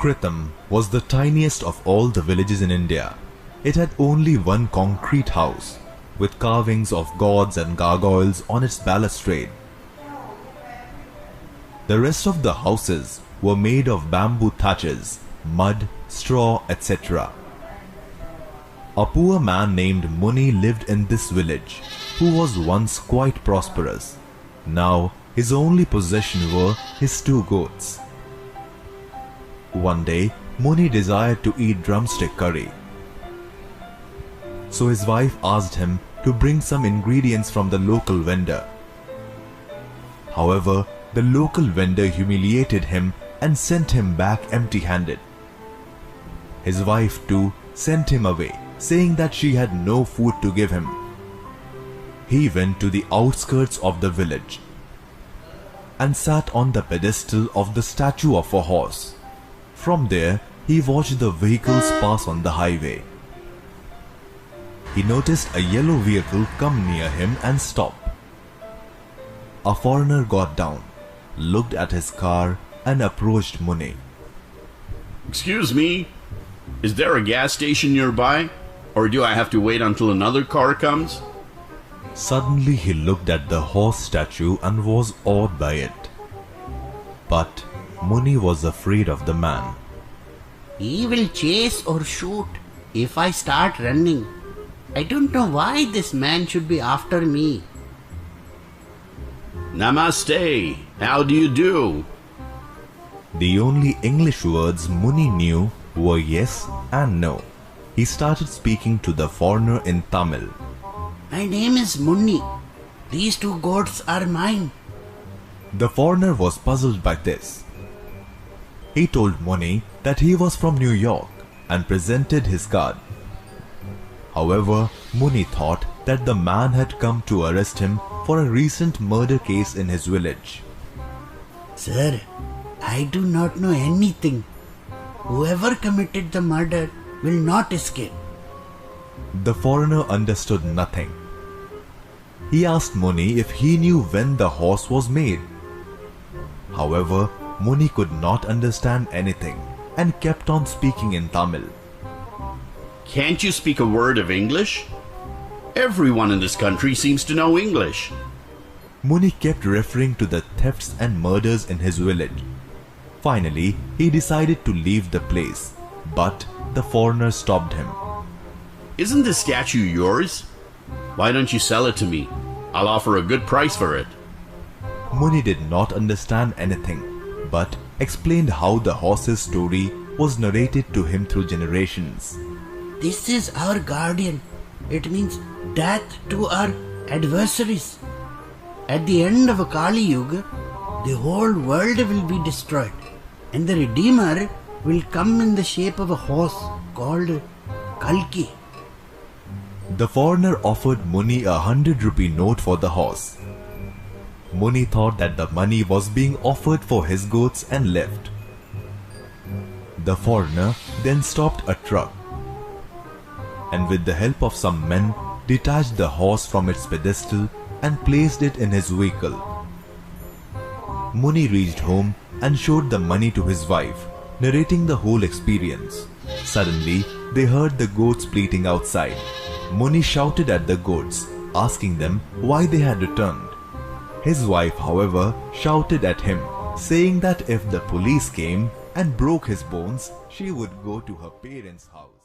Kritham was the tiniest of all the villages in India. It had only one concrete house, with carvings of gods and gargoyles on its balustrade. The rest of the houses were made of bamboo thatches, mud, straw, etc. A poor man named Muni lived in this village, who was once quite prosperous. Now his only possession were his 2 goats. One day, Muni desired to eat drumstick curry. So his wife asked him to bring some ingredients from the local vendor. However, the local vendor humiliated him and sent him back empty-handed. His wife too sent him away, saying that she had no food to give him. He went to the outskirts of the village and sat on the pedestal of the statue of a horse. From there, he watched the vehicles pass on the highway. He noticed a yellow vehicle come near him and stop. A foreigner got down, looked at his car and approached Muni. Excuse me, is there a gas station nearby? Or do I have to wait until another car comes? Suddenly he looked at the horse statue and was awed by it. But Muni was afraid of the man. He will chase or shoot if I start running. I don't know why this man should be after me. Namaste, how do you do? The only English words Muni knew were yes and no. He started speaking to the foreigner in Tamil. My name is Muni. These 2 goats are mine. The foreigner was puzzled by this. He told Muni that he was from New York and presented his card. However, Muni thought that the man had come to arrest him for a recent murder case in his village. Sir, I do not know anything. Whoever committed the murder will not escape. The foreigner understood nothing. He asked Muni if he knew when the horse was made. However, Muni could not understand anything and kept on speaking in Tamil. Can't you speak a word of English? Everyone in this country seems to know English. Muni kept referring to the thefts and murders in his village. Finally, he decided to leave the place, but the foreigner stopped him. Isn't this statue yours? Why don't you sell it to me? I'll offer a good price for it. Muni did not understand anything, but explained how the horse's story was narrated to him through generations. This is our guardian. It means death to our adversaries. At the end of a Kali Yuga, the whole world will be destroyed, and the Redeemer will come in the shape of a horse called Kalki. The foreigner offered Muni a 100-rupee note for the horse. Muni thought that the money was being offered for his goats and left. The foreigner then stopped a truck and with the help of some men detached the horse from its pedestal and placed it in his vehicle. Muni reached home and showed the money to his wife, narrating the whole experience. Suddenly, they heard the goats bleating outside. Muni shouted at the goats, asking them why they had returned. His wife, however, shouted at him, saying that if the police came and broke his bones, she would go to her parents' house.